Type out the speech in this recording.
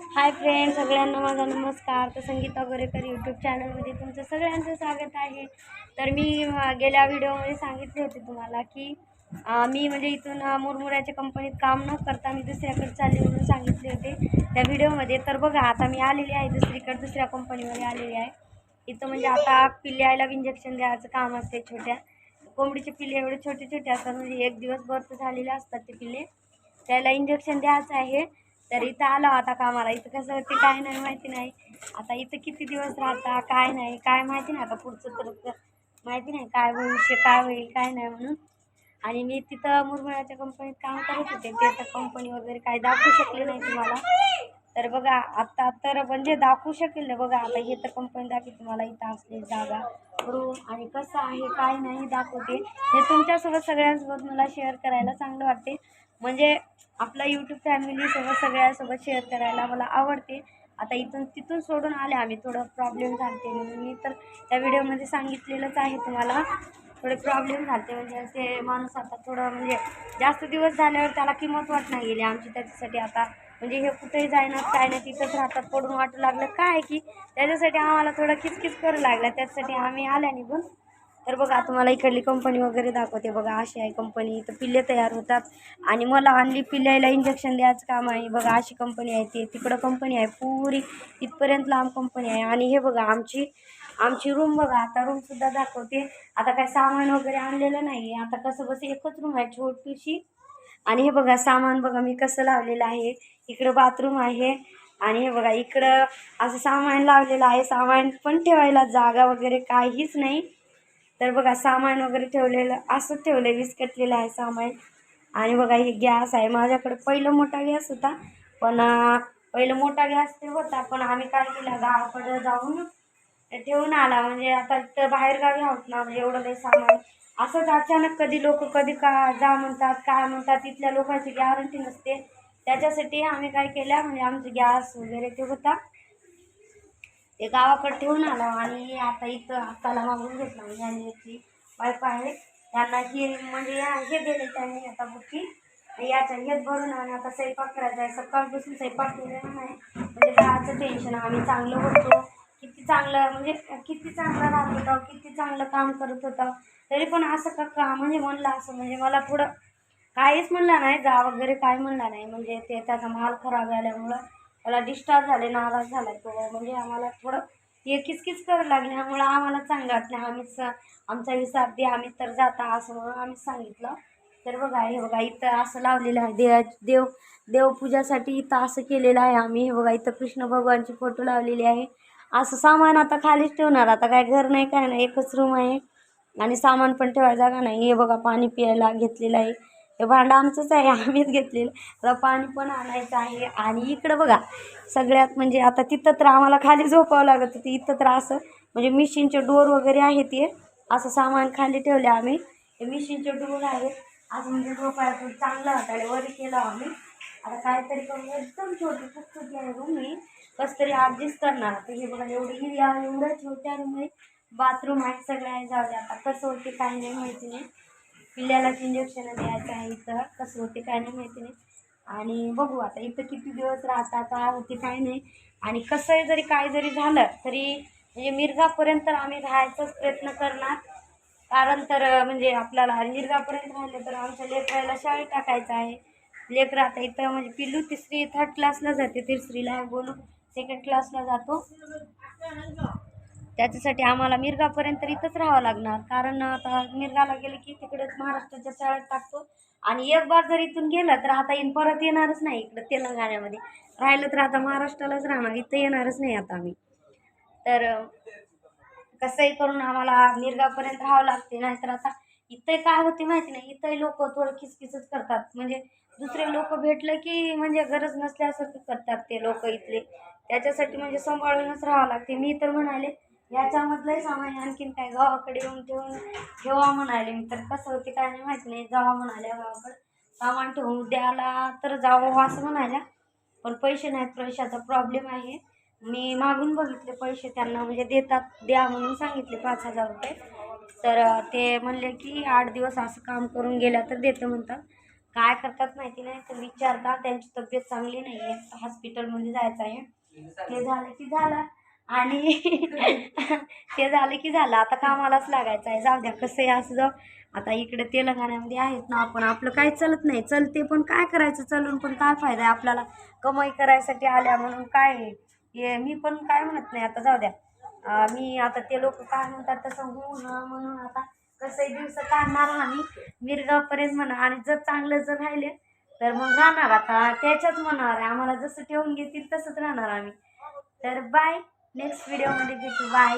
Hi friend, सगळ्यांना माझा नमस्कार. तर संगीता गोरेकर यूट्यूब चॅनलमध्ये तुमचं सगळ्यांचं स्वागत आहे. तर मी गेल्या व्हिडिओमध्ये सांगितले होते तुम्हाला की मी म्हणजे इथून मुरमुऱ्याच्या कंपनीत काम न करता मी दुसऱ्याकडे चालले म्हणून सांगितले होते त्या व्हिडिओमध्ये. तर बघा, आता मी आलेली आहे दुसऱ्या कंपनीमध्ये आलेली आहे. इथं म्हणजे आता पिल्ल्याला इंजेक्शन द्यायचं काम असते. छोट्या कोंबडीचे पिल्ले एवढे छोटे छोटे असतात, म्हणजे एक दिवस बर्थ झालेले असतात ते पिल्ले, त्याला इंजेक्शन द्यायचं आहे. तर इथं आलो आता कामाला. इथं कसं होते काय नाही माहिती नाही. आता इथं किती दिवस राहता काय नाही काय माहिती नाही. आता पुढचं तर माहिती नाही काय भविष्य काय होईल काय नाही म्हणून. आणि मी तिथं मुरमुऱ्याच्या कंपनीत काम करत होते. ते तर कंपनी वगैरे काय दाखवू शकले नाही तुम्हाला. तर बघा आता तर म्हणजे दाखवू शकेल बघा. आता हे तर कंपनी दाखवते तुम्हाला. इथं असले जागा रूम आणि कसं आहे काय नाही दाखवते. हे तुमच्यासोबत सगळ्यांसोबत मला शेअर करायला चांगलं वाटते. म्हणजे आपला यूट्यूब फॅमिलीसोबत सगळ्यासोबत शेअर करायला मला आवडते. आता तिथून सोडून आले आम्ही. थोडं प्रॉब्लेम झाले म्हणून मी तर त्या व्हिडिओमध्ये सांगितलेलंच आहे तुम्हाला. थोडे प्रॉब्लेम झाले म्हणजे ते माणूस आता थोडं म्हणजे जास्त दिवस झाल्यावर त्याला किंमत वाट नाही गेली आमची. त्याच्यासाठी आता म्हणजे हे कुठेही जायना काय नाही, तिथंच राहतात. पडून वाटू लागलं काय की त्याच्यासाठी आम्हाला थोडं किचकिच करू लागलं. त्याच्यासाठी आम्ही आल्या निघून. तर बघा तुम्हाला इकडली कंपनी वगैरे दाखवते. बघा अशी आहे कंपनी. इथं पिल्ले तयार होतात आणि मला आणली पिल्ल्याला इंजेक्शन द्यायचं काम आहे. बघा अशी कंपनी आहे. ती तिकडं कंपनी आहे पुरी इथपर्यंत लांब कंपनी आहे. आणि हे बघा आमची रूम बघा. आता रूमसुद्धा दाखवते. आता काय सामान वगैरे आणलेलं नाही आहे. आता कसं बस एकच रूम आहे छोटीशी. आणि हे बघा सामान बघा मी कसं लावलेलं आहे. इकडं बाथरूम आहे आणि हे बघा इकडं असं सामान लावलेलं आहे. सामान पण ठेवायला जागा वगैरे काहीच नाही. तर बघा सामान वगैरे ठेवलेलं असं ठेवलं, विस्कटलेलं आहे सामान. आणि बघा हे गॅस आहे माझ्याकडे. पहिलं मोठा गॅस होता पण पहिलं मोठा गॅस ते होता पण आम्ही काय केलं गावाकडं जाऊन ठेवून आला. म्हणजे आता तिथं बाहेरगावी आहोत ना, म्हणजे एवढं काही सामान असंच अचानक कधी लोक कधी का जा म्हणतात काय म्हणतात. तिथल्या लोकांची गॅरंटी नसते. त्याच्यासाठी आम्ही काय केलं म्हणजे आमचे गॅस वगैरे ते होता ते गावाकडे ठेवून आला. आणि आता इथं हाताला मागून घेतला म्हणजे आणि याची वाईफ आहे त्यांना ही म्हणजे हे दिले त्यांनी आता बुकी याच्या हेच भरून. आणि आता स्वयंपाक करायचा आहे. सकाळपासून स्वयंपाक केलेला नाही म्हणजे काळाचं टेन्शन. आम्ही चांगलं होतो, किती चांगलं म्हणजे किती चांगलं राहत होतं, किती चांगलं काम करत होतं. तरी पण असं का म्हणजे म्हणलं असं म्हणजे मला थोडं काहीच म्हणलं नाही जा वगैरे काय म्हणलं नाही. म्हणजे ते त्याचा माल खराब झाल्यामुळं मला डिस्चार्ज झाले, नाराज झाला तो. म्हणजे आम्हाला थोडं हे किचकिच करायला लागल्यामुळं आम्हाला चांगलं वाटलं. आम्हीच आमचा हिसाब दे आम्ही तर जाता असं म्हणून आम्हीच सांगितलं. तर बघा हे बघा इथं असं लावलेलं आहे. देवपूजासाठी इथं असं केलेलं आहे आम्ही. हे बघा इथं कृष्ण भगवानची फोटो लावलेली आहे. असं सामान आता खालीच ठेवणार. आता काय घर नाही काय नाही, एकच रूम आहे आणि सामान पण ठेवायला जागा नाही. हे बघा पाणी प्यायला घेतलेलं आहे. हे भांडं आमचंच आहे, आम्हीच घेतलेलं. आता पाणी पण आणायचं आहे. आणि इकडं बघा सगळ्यात म्हणजे आता तिथं तर आम्हाला खाली झोपावं लागत होतं. इथं तर असं म्हणजे मिशीनचे डोर वगैरे आहे ते असं सामान खाली ठेवले आम्ही. हे मिशीनचे डोर आहेत असं म्हणजे झोपायचं चांगलं वाटायला वरी केलं आम्ही. आता काहीतरी करून एकदम छोटी खूप छोटी आहे रूम. मी कसं तरी ॲडजस्ट करणार. तर हे बघा एवढं छोट्या रूम आहे. बाथरूम आहे सगळं आहे. जाऊ दे आता कसं होते काही नाही माहिती नाही. पिल्ल्यालाच इंजेक्शन द्यायचं आहे. इथं कसं होते काय नाही माहिती नाही. आणि बघू आता इथं किती दिवस राहता काय होते काय नाही. आणि कसंही जरी काय जरी झालं तरी म्हणजे मिरगापर्यंत आम्ही राहायचाच प्रयत्न करणार. कारण तर म्हणजे आपल्याला मिरगापर्यंत राहिलं तर आमच्या लेकराला शाळेत टाकायचं आहे. लेकरं आता इथं म्हणजे पिल्लू थर्ड क्लासला जाते, तिसरीला बोलू सेकंड क्लासला जातो. त्याच्यासाठी आम्हाला मिरगापर्यंत इथंच राहावं लागणार. कारण आता मिरगाला गेले की तिकडेच महाराष्ट्राच्या शाळेत टाकतो. आणि एक बार जर इथून गेलं तर आता परत येणारच नाही इकडं तेलंगणामध्ये. राहिलं तर आता महाराष्ट्रालाच राहणार, इथं येणारच नाही आता आम्ही. तर कसंही करून आम्हाला मिरगापर्यंत राहावं लागते. नाहीतर आता इथंही काय होते माहिती नाही. इथंही लोक थोडं किचकिचच करतात. म्हणजे दुसरे लोक भेटले की म्हणजे गरज नसल्यासारखं करतात ते लोक इथले. त्याच्यासाठी म्हणजे सांभाळूनच राहावं लागते. मी तर म्हणाले याच्यामधलंही सामान आणखीन काय गावाकडे येऊन ठेवा म्हणाले. मी तर कसं होते काय नाही माहिती नाही. जावा म्हणाल्या गावाकडे सामान ठेवून द्यायला तर जावं असं म्हणाल्या. पण पैसे नाहीत, पैशाचा प्रॉब्लेम आहे. मी मागून बघितले पैसे त्यांना म्हणजे देतात द्या म्हणून सांगितले 5,000 रुपये. तर ते म्हणले की 8 दिवस असं काम करून गेल्या तर देते म्हणतात. काय करतात माहिती नाही, तर विचारता त्यांची तब्येत चांगली नाही आहे, हॉस्पिटलमध्ये जायचं आहे. ते झालं की झालं आणि ते झालं की झालं, आता कामालाच लागायचं आहे. जाऊ द्या, कसं आहे असं जाऊ. आता इकडे तेलंगणामध्ये आहेत ना आपण, आपलं काही चालत नाही, चलते पण काय करायचं, चालून पण काय फायदा आहे आपल्याला, कमाई करायसाठी आल्या म्हणून काय आहे. हे मी पण काय म्हणत नाही, आता जाऊ द्या. मी आता ते लोक काय म्हणतात तसं हो ना म्हणून आता कसंही दिवस काढणार आम्ही मिरगावपर्यंत म्हणा, आणि जर चांगलं जर राहिले तर मग राहणार, आता त्याच्याच मनावर आहे, आम्हाला जसं ठेवून घेतील तसंच राहणार आम्ही. तर बाय, नेक्स्ट व्हिडिओमध्ये भेटू, बाय.